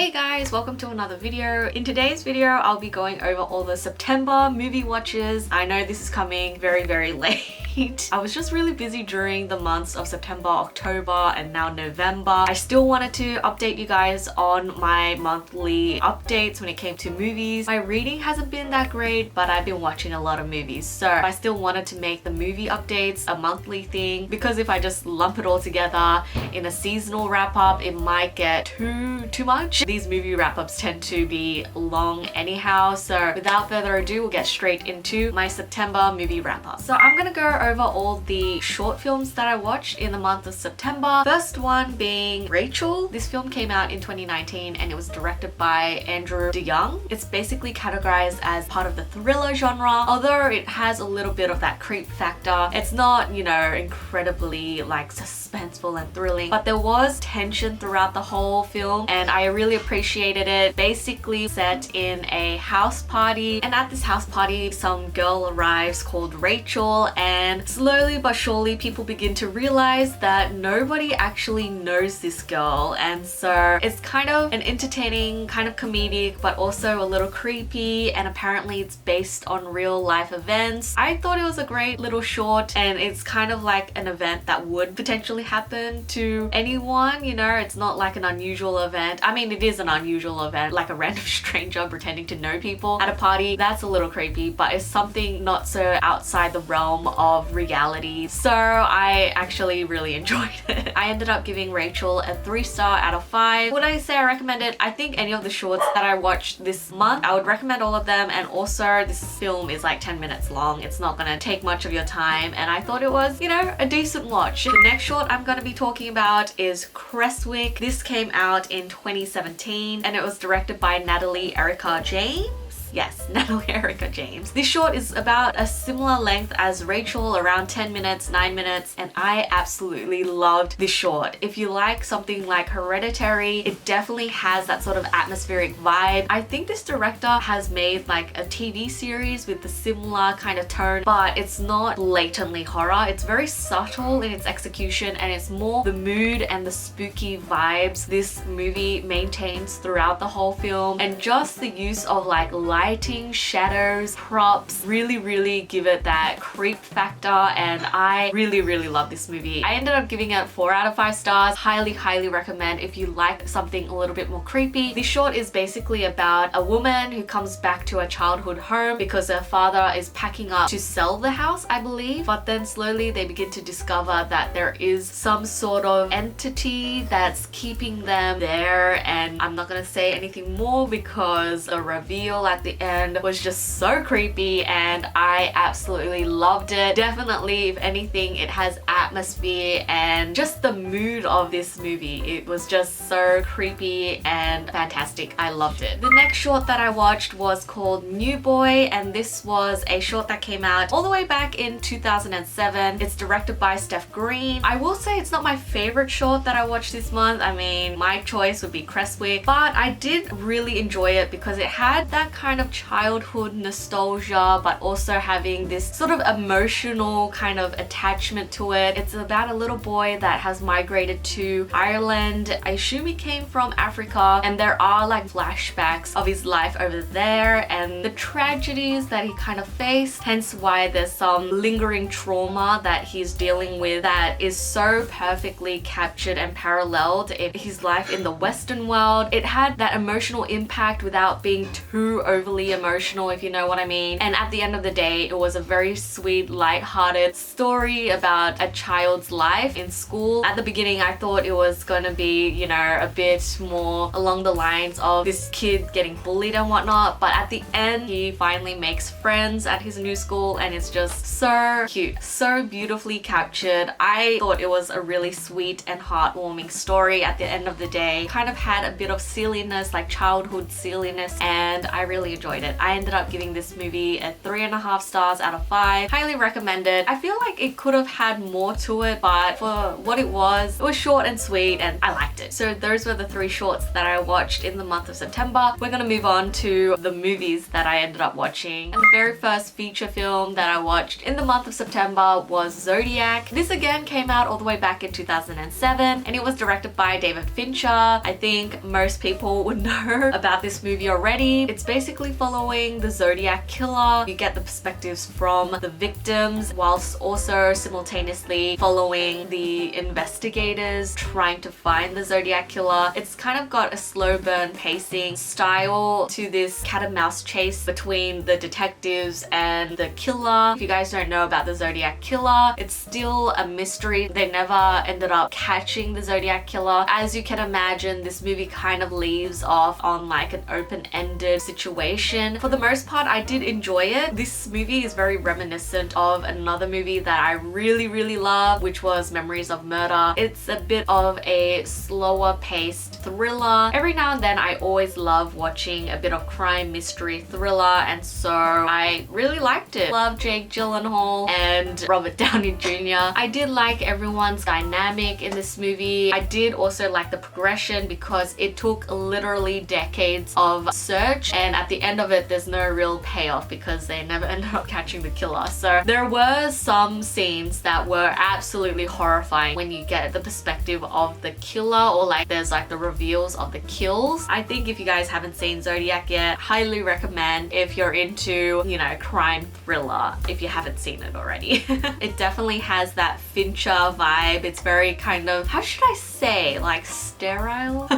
Hey guys, welcome to another video. In today's video, I'll be going over all the September movie watches. I know this is coming very late. I was just really busy during the months of September, October, and now November. I still wanted to update you guys on my monthly updates when it came to movies. My reading hasn't been that great, but I've been watching a lot of movies. So I still wanted to make the movie updates a monthly thing because if I just lump it all together in a seasonal wrap up, it might get too much. These movie wrap-ups tend to be long anyhow, so without further ado, we'll get straight into my September movie wrap-up. So I'm gonna go over all the short films that I watched in the month of September. First one being Rachel. This film came out in 2019 and it was directed by Andrew DeYoung. It's basically categorized as part of the thriller genre, although it has a little bit of that creep factor. It's not, you know, incredibly like suspenseful and thrilling, but there was tension throughout the whole film and I really appreciated it. Basically set in a house party, and at this house party some girl arrives called Rachel, and slowly but surely people begin to realize that nobody actually knows this girl, and so it's kind of an entertaining, kind of comedic, but also a little creepy, and apparently it's based on real life events. I thought it was a great little short, and it's kind of like an event that would potentially happen to anyone, you know. It's not like an unusual event. I mean, it is an unusual event, like a random stranger pretending to know people at a party. That's a little creepy, but it's something not so outside the realm of reality. So I actually really enjoyed it. I ended up giving Rachel a 3-star out of 5. Would I say I recommend it? I think any of the shorts that I watched this month, I would recommend all of them, and also this film is like 10 minutes long. It's not gonna take much of your time, and I thought it was, you know, a decent watch. The next short I'm gonna be talking about is Crestwick. This came out in 2017 and it was directed by Natalie Erica James. Yes, Natalie Erica James. This short is about a similar length as Rachel, around 10 minutes, 9 minutes, and I absolutely loved this short. If you like something like Hereditary, it definitely has that sort of atmospheric vibe. I think this director has made like a TV series with the similar kind of tone, but it's not blatantly horror. It's very subtle in its execution, and it's more the mood and the spooky vibes this movie maintains throughout the whole film, and just the use of like lighting, shadows, props really give it that creep factor, and I really love this movie. I ended up giving it 4 out of 5 stars. Highly recommend if you like something a little bit more creepy. This short is basically about a woman who comes back to a childhood home because her father is packing up to sell the house, I believe, but then slowly they begin to discover that there is some sort of entity that's keeping them there, and I'm not gonna say anything more because the reveal at the end was just so creepy and I absolutely loved it. Definitely, if anything, it has atmosphere and just the mood of this movie. It was just so creepy and fantastic. I loved it. The next short that I watched was called New Boy, and this was a short that came out all the way back in 2007. It's directed by Steph Green. I will say it's not my favorite short that I watched this month. I mean, my choice would be Crestwick, but I did really enjoy it because it had that kind of childhood nostalgia, but also having this sort of emotional kind of attachment to it. It's about a little boy that has migrated to Ireland. I assume he came from Africa, and there are like flashbacks of his life over there and the tragedies that he kind of faced, hence why there's some lingering trauma that he's dealing with that is so perfectly captured and paralleled in his life in the Western world. It had that emotional impact without being too overly emotional, if you know what I mean. And at the end of the day, it was a very sweet, light-hearted story about a child's life in school. At the beginning, I thought it was gonna be, you know, a bit more along the lines of this kid getting bullied and whatnot, but at the end, he finally makes friends at his new school, and it's just so cute, so beautifully captured. I thought it was a really sweet and heartwarming story at the end of the day. Kind of had a bit of silliness, like childhood silliness, and I really enjoyed it. I ended up giving this movie a 3.5 stars out of 5. Highly recommend it. I feel like it could have had more to it, but for what it was short and sweet and I liked it. So those were the 3 shorts that I watched in the month of September. We're gonna move on to the movies that I ended up watching. And the very first feature film that I watched in the month of September was Zodiac. This again came out all the way back in 2007 and it was directed by David Fincher. I think most people would know about this movie already. It's basically following the Zodiac killer. You get the perspectives from the victims whilst also simultaneously following the investigators trying to find the Zodiac killer. It's kind of got a slow burn pacing style to this cat and mouse chase between the detectives and the killer. If you guys don't know about the Zodiac killer, it's still a mystery. They never ended up catching the Zodiac killer. As you can imagine, this movie kind of leaves off on like an open-ended situation. For the most part, I did enjoy it. This movie is very reminiscent of another movie that I really love, which was Memories of Murder. It's a bit of a slower paced thriller. Every now and then I always love watching a bit of crime mystery thriller, and so I really liked it. Love Jake Gyllenhaal and Robert Downey Jr. I did like everyone's dynamic in this movie. I did also like the progression because it took literally decades of search and at the end of it there's no real payoff because they never ended up catching the killer. So there were some scenes that were absolutely horrifying when you get the perspective of the killer, or like there's like the reveals of the kills. I think if you guys haven't seen Zodiac yet, highly recommend if you're into, you know, crime thriller, if you haven't seen it already. It definitely has that Fincher vibe. It's very kind of, how should I say, like sterile?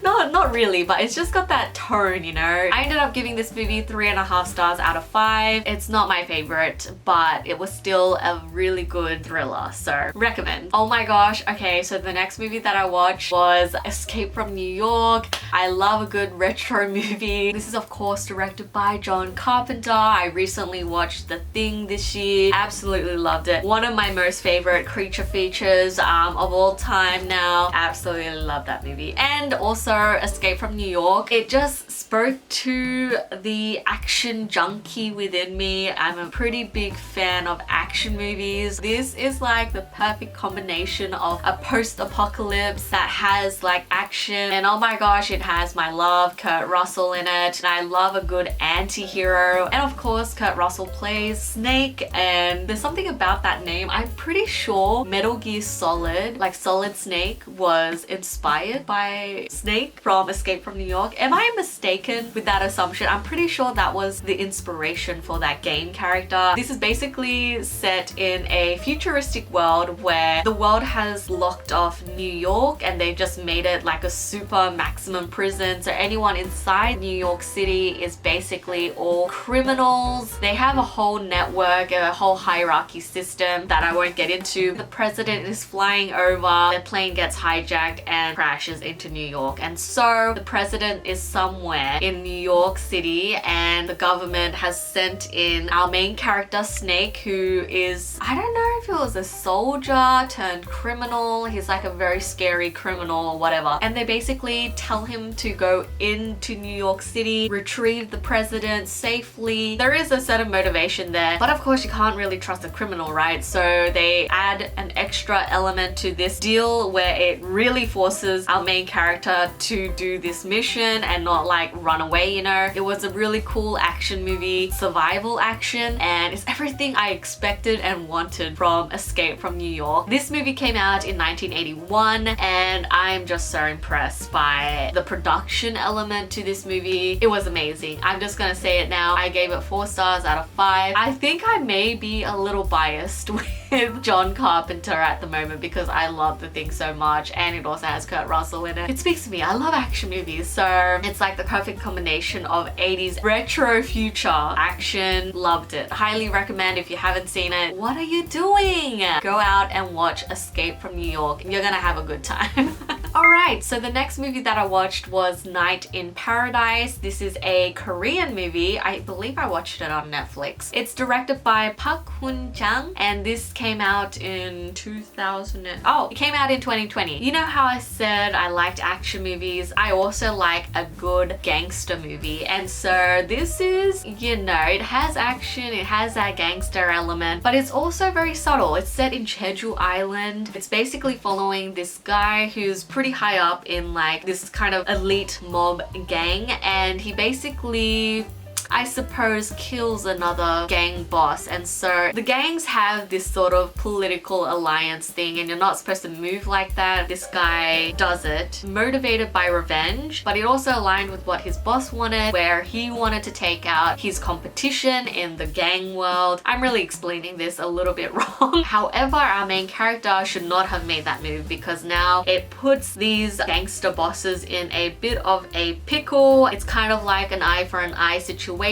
No, not really, but it's just got that tone, you know? I ended up giving this movie 3.5 stars out of 5. It's not my favorite, but it was still a really good thriller, so recommend. Oh my gosh, okay, so the next movie that I watched was Escape from New York. I love a good retro movie. This is of course directed by John Carpenter. I recently watched The Thing this year. Absolutely loved it. One of my most favorite creature features of all time now. Absolutely love that movie. And also Escape from New York. It just spoke to the action junkie within me. I'm a pretty big fan of action movies. This is like the perfect combination of a post-apocalypse that has like action, and oh my gosh, it has my love, Kurt Russell, in it. And I love a good anti-hero, and of course Kurt Russell plays Snake, and there's something about that name. I'm pretty sure Metal Gear Solid, like Solid Snake, was inspired by Snake from Escape from New York. Am I mistaken with that assumption? I'm pretty sure that was the inspiration for that game character. This is basically set in a futuristic world where the world has locked off New York and they've just made it like a super maximum prison. So anyone inside New York City is basically all criminals. They have a whole network, a whole hierarchy system that I won't get into. The president is flying over, their plane gets hijacked and crashes into New York. And so the president is somewhere in New York City and the government has sent in our main character Snake, who is, I don't know if it was a soldier turned criminal. He's like a very scary criminal or whatever. And they basically tell him to go into New York City, retrieve the president safely. There is a certain motivation there, but of course you can't really trust a criminal, right? So they add an extra element to this deal where it really forces our main character to do this mission and not like run away, you know? It was a really cool action movie, survival action, and it's everything I expected and wanted from Escape from New York. This movie came out in 1981 and I'm just so impressed by the production element to this movie. It was amazing. I'm just gonna say it now. I gave it 4 stars out of 5. I think I may be a little biased with John Carpenter at the moment because I love The Thing so much and it also has Kurt Russell in it. It speaks to me. I love action movies, so it's like the perfect combination of 80s retro future action. Loved it. Highly recommend if you haven't seen it. What are you doing? Go out and watch Escape from New York. You're gonna have a good time. Alright, so the next movie that I watched was Night in Paradise. This is a Korean movie. I believe I watched it on Netflix. It's directed by Park Hoon-jang and this came out in 2000. It came out in 2020. You know how I said I liked action movies? I also like a good gangster movie. And so this is, you know, it has action, it has that gangster element, but it's also very subtle. It's set in Jeju Island. It's basically following this guy who's pretty high up in like this kind of elite mob gang, and he basically, I suppose, kills another gang boss. And so the gangs have this sort of political alliance thing and you're not supposed to move like that. This guy does it motivated by revenge, but it also aligned with what his boss wanted, where he wanted to take out his competition in the gang world. I'm really explaining this a little bit wrong. However, our main character should not have made that move because now it puts these gangster bosses in a bit of a pickle. It's kind of like an eye for an eye situation,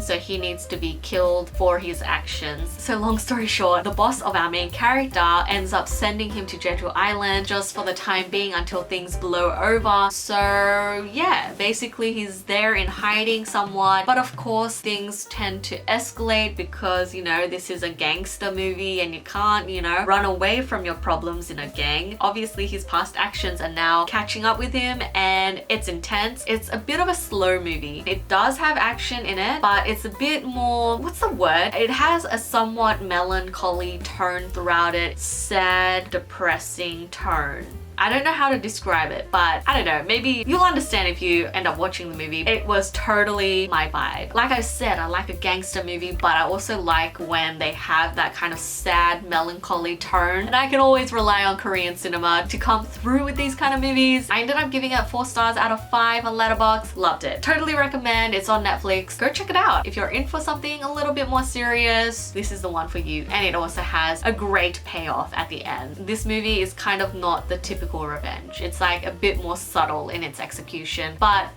so he needs to be killed for his actions. So long story short, the boss of our main character ends up sending him to Jeju Island just for the time being until things blow over. So yeah, basically he's there in hiding somewhat, but of course things tend to escalate because, you know, this is a gangster movie and you can't, you know, run away from your problems in a gang. Obviously his past actions are now catching up with him and it's intense. It's a bit of a slow movie. It does have action in it, but it's a bit more, what's the word? It has a somewhat melancholy tone throughout it. Sad, depressing tone. I don't know how to describe it, but I don't know, maybe you'll understand if you end up watching the movie. It was totally my vibe. Like I said, I like a gangster movie, but I also like when they have that kind of sad, melancholy tone. And I can always rely on Korean cinema to come through with these kind of movies. I ended up giving it 4 stars out of 5 on Letterboxd. Loved it. Totally recommend. It's on Netflix. Go check it out. If you're in for something a little bit more serious, this is the one for you. And it also has a great payoff at the end. This movie is kind of not the typical revenge. It's like a bit more subtle in its execution, but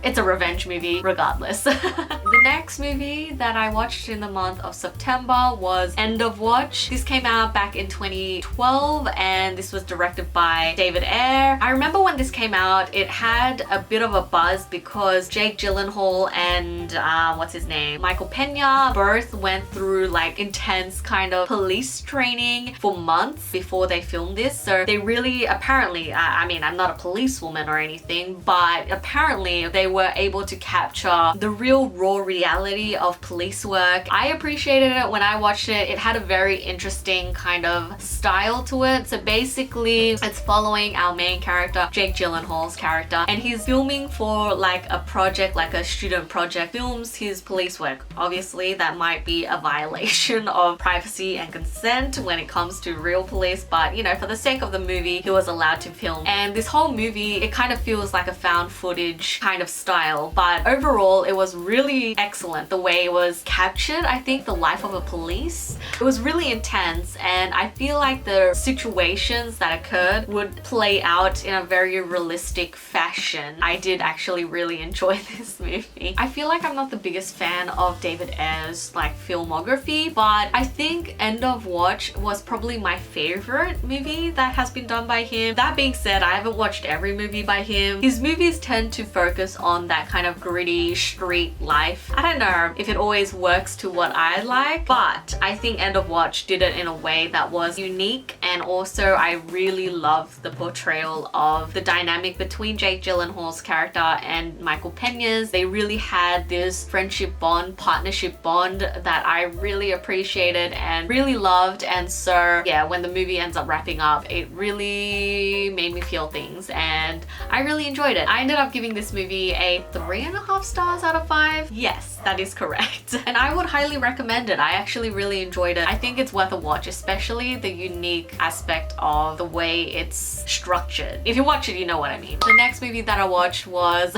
it's a revenge movie regardless. The next movie that I watched in the month of September was End of Watch. This came out back in 2012 and this was directed by David Ayer. I remember when this came out, it had a bit of a buzz because Jake Gyllenhaal and what's his name? Michael Pena both went through like intense kind of police training for months before they filmed this. So they really, apparently, I mean, I'm not a policewoman or anything, but apparently they were able to capture the real raw reality of police work. I appreciated it when I watched it. It had a very interesting kind of style to it. So basically it's following our main character, Jake Gyllenhaal's character, and he's filming for like a project, like a student project, films his police work. Obviously that might be a violation of privacy and consent when it comes to real police, but you know, for the sake of the movie, he was allowed to film. And this whole movie, it kind of feels like a found footage kind of style, but overall it was really excellent the way it was captured. I think the life of a police, it was really intense, and I feel like the situations that occurred would play out in a very realistic fashion. I did actually really enjoy this movie. I feel like I'm not the biggest fan of David Ayer's like filmography, but I think End of Watch was probably my favorite movie that has been done by him. That being said, I haven't watched every movie by him. His movies tend to focus on that kind of gritty street life. I don't know if it always works to what I like, but I think End of Watch did it in a way that was unique, and also I really loved the portrayal of the dynamic between Jake Gyllenhaal's character and Michael Pena's. They really had this friendship bond, partnership bond that I really appreciated and really loved. And so yeah, when the movie ends up wrapping up, it really made me feel things and I really enjoyed it. I ended up giving this movie a 3.5 stars out of 5. Yes, that is correct. And I would highly recommend it. I actually really enjoyed it. I think it's worth a watch, especially the unique aspect of the way it's structured. If you watch it, you know what I mean. The next movie that I watched was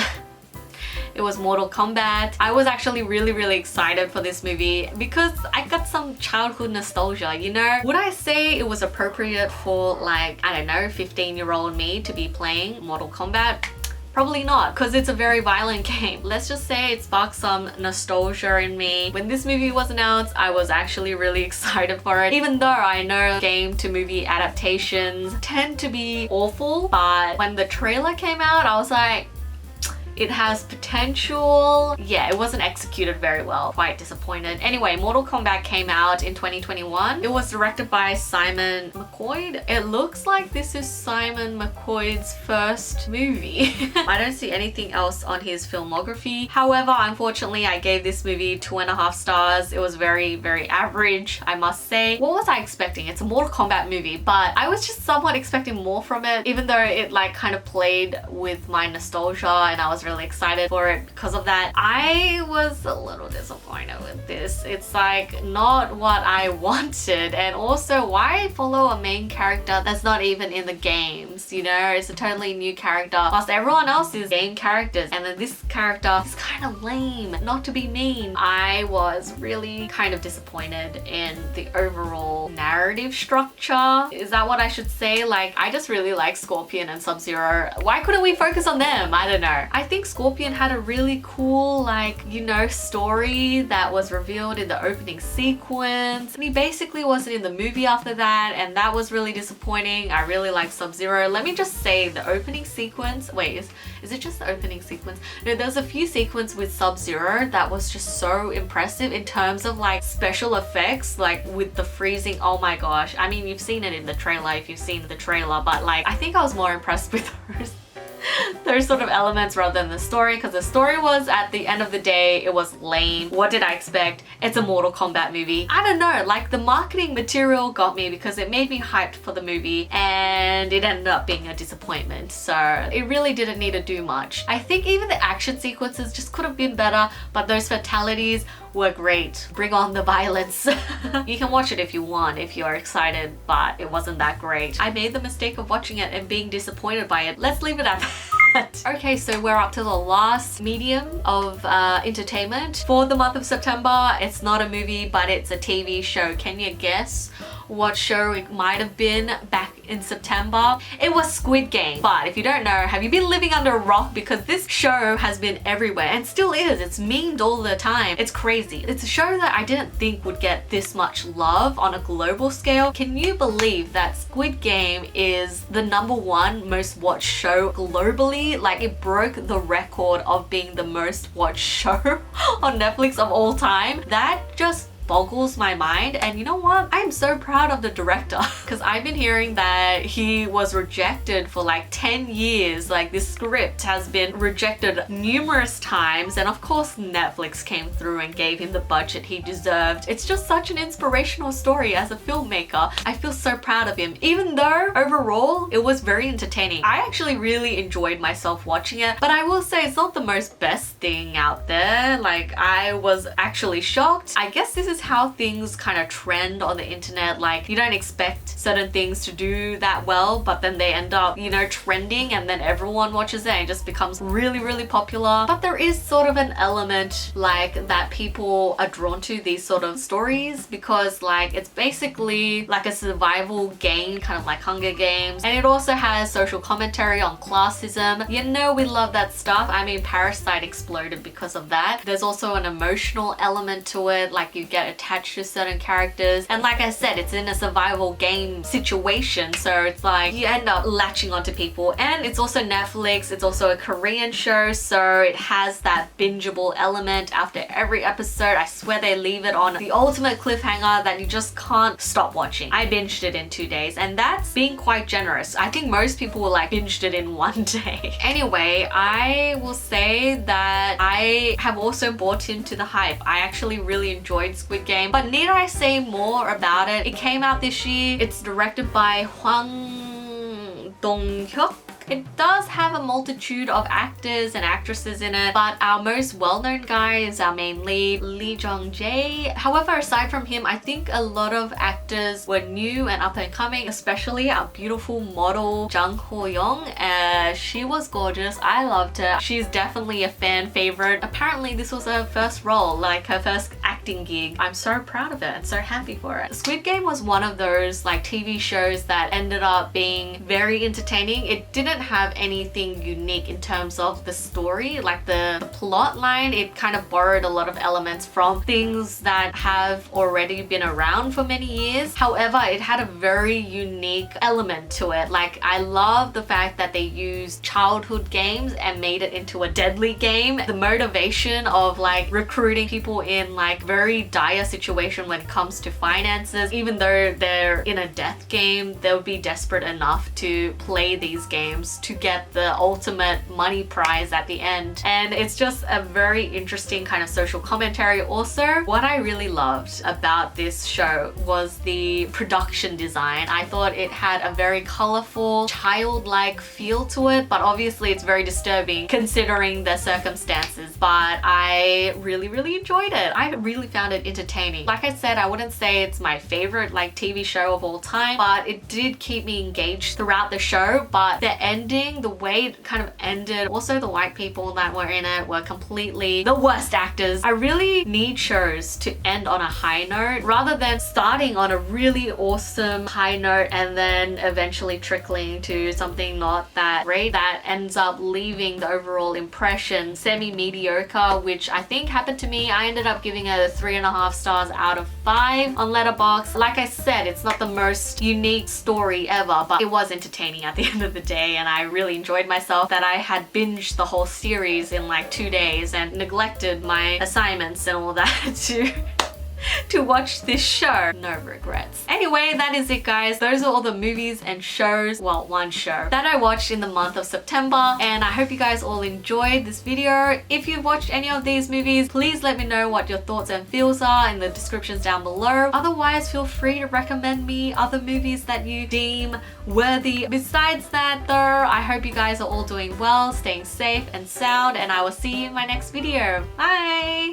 it was Mortal Kombat. I was actually really excited for this movie because I got some childhood nostalgia, you know? Would I say it was appropriate for like, I don't know, 15-year-old me to be playing Mortal Kombat? Probably not, because it's a very violent game. Let's just say it sparked some nostalgia in me. When this movie was announced, I was actually really excited for it, even though I know game to movie adaptations tend to be awful. But when the trailer came out, I was like, it has potential. Yeah, it wasn't executed very well. Quite disappointed. Anyway, Mortal Kombat came out in 2021. It was directed by Simon McQuoid. It looks like this is Simon McQuoid's first movie. I don't see anything else on his filmography. However, unfortunately, I gave this movie 2.5 stars. It was very, very average, I must say. What was I expecting? It's a Mortal Kombat movie, but I was just somewhat expecting more from it, even though it like kind of played with my nostalgia and I was really excited for it because of that. I was a little disappointed with this. It's like not what I wanted, and also why follow a main character that's not even in the games, you know? It's a totally new character whilst everyone else is game characters, and then this character is kind of lame. Not to be mean, I was really kind of disappointed in the overall narrative structure. Is that what I should say? Like, I just really like Scorpion and Sub-Zero. Why couldn't we focus on them? I don't know. I think Scorpion had a really cool, like, you know, story that was revealed in the opening sequence. And he basically wasn't in the movie after that, and that was really disappointing. I really like Sub-Zero. Let me just say the opening sequence, wait, is it just the opening sequence? No, there's a few sequences with Sub-Zero that was just so impressive in terms of like special effects, like with the freezing. Oh my gosh. I mean, you've seen it in the trailer if you've seen the trailer, but like, I think I was more impressed with those sort of elements rather than the story, because the story was, at the end of the day, it was lame. What did I expect? It's a Mortal Kombat movie. I don't know, like the marketing material got me because it made me hyped for the movie, and it ended up being a disappointment. So it really didn't need to do much. I think even the action sequences just could have been better, but those fatalities were great. Bring on the violence. You can watch it if you want, if you're excited, but it wasn't that great. I made the mistake of watching it and being disappointed by it. Let's leave it at that. Okay, so we're up to the last medium of entertainment for the month of September. It's not a movie, but it's a TV show. Can you guess what show it might have been back in September? It was Squid Game. But if you don't know, have you been living under a rock? Because this show has been everywhere and still is. It's memed all the time. It's crazy. It's a show that I didn't think would get this much love on a global scale. Can you believe that Squid Game is the #1 most watched show globally? Like, it broke the record of being the most watched show on Netflix of all time. That just boggles my mind. And you know what? I'm so proud of the director, because I've been hearing that he was rejected for like 10 years. Like, this script has been rejected numerous times, and of course Netflix came through and gave him the budget he deserved. It's just such an inspirational story as a filmmaker. I feel so proud of him, even though overall it was very entertaining. I actually really enjoyed myself watching it, but I will say it's not the most best thing out there. Like, I was actually shocked. I guess this is how things kind of trend on the internet. Like, you don't expect certain things to do that well, but then they end up, you know, trending, and then everyone watches it and it just becomes really, really popular. But there is sort of an element like that people are drawn to these sort of stories, because like it's basically like a survival game, kind of like Hunger Games, and it also has social commentary on classism. You know, we love that stuff. I mean, Parasite exploded because of that. There's also an emotional element to it, like you get attached to certain characters, and like I said, it's in a survival game situation, so it's like you end up latching onto people. And it's also Netflix, it's also a Korean show, so it has that bingeable element after every episode. I swear they leave it on the ultimate cliffhanger that you just can't stop watching. I binged it in 2 days, and that's being quite generous. I think most people will like binged it in 1 day. Anyway, I will say that I have also bought into the hype. I actually really enjoyed Squid Game, but need I say more about it? It came out this year. It's directed by Hwang Dong-hyuk. It does have a multitude of actors and actresses in it, but our most well-known guy is our main lead, Lee Jung-jae. However, aside from him, I think a lot of actors were new and up and coming, especially our beautiful model Jang Ho-young. She was gorgeous. I loved her. She's definitely a fan favorite. Apparently, this was her first role, like her first acting acting gig. I'm so proud of it and so happy for it. Squid Game was one of those like TV shows that ended up being very entertaining. It didn't have anything unique in terms of the story, like the plot line. It kind of borrowed a lot of elements from things that have already been around for many years. However, it had a very unique element to it. Like, I love the fact that they used childhood games and made it into a deadly game. The motivation of like recruiting people in like very dire situation when it comes to finances, even though they're in a death game, they'll be desperate enough to play these games to get the ultimate money prize at the end. And it's just a very interesting kind of social commentary. Also, what I really loved about this show was the production design. I thought it had a very colorful, childlike feel to it, but obviously it's very disturbing considering the circumstances. But I really enjoyed it. I really found it entertaining. Like I said, I wouldn't say it's my favorite like TV show of all time, but it did keep me engaged throughout the show. But the ending, the way it kind of ended, also the white people that were in it were completely the worst actors. I really need shows to end on a high note rather than starting on a really awesome high note and then eventually trickling to something not that great that ends up leaving the overall impression semi-mediocre, which I think happened to me. I ended up giving it 3.5 stars out of 5 on Letterboxd. Like I said, it's not the most unique story ever, but it was entertaining at the end of the day, and I really enjoyed myself. That I had binged the whole series in like 2 days and neglected my assignments and all that to watch this show. No regrets. Anyway, that is it, guys. Those are all the movies and shows, well, one show that I watched in the month of September, and I hope you guys all enjoyed this video. If you've watched any of these movies, please let me know what your thoughts and feels are in the descriptions down below. Otherwise, feel free to recommend me other movies that you deem worthy. Besides that though, I hope you guys are all doing well, staying safe and sound, and I will see you in my next video. Bye!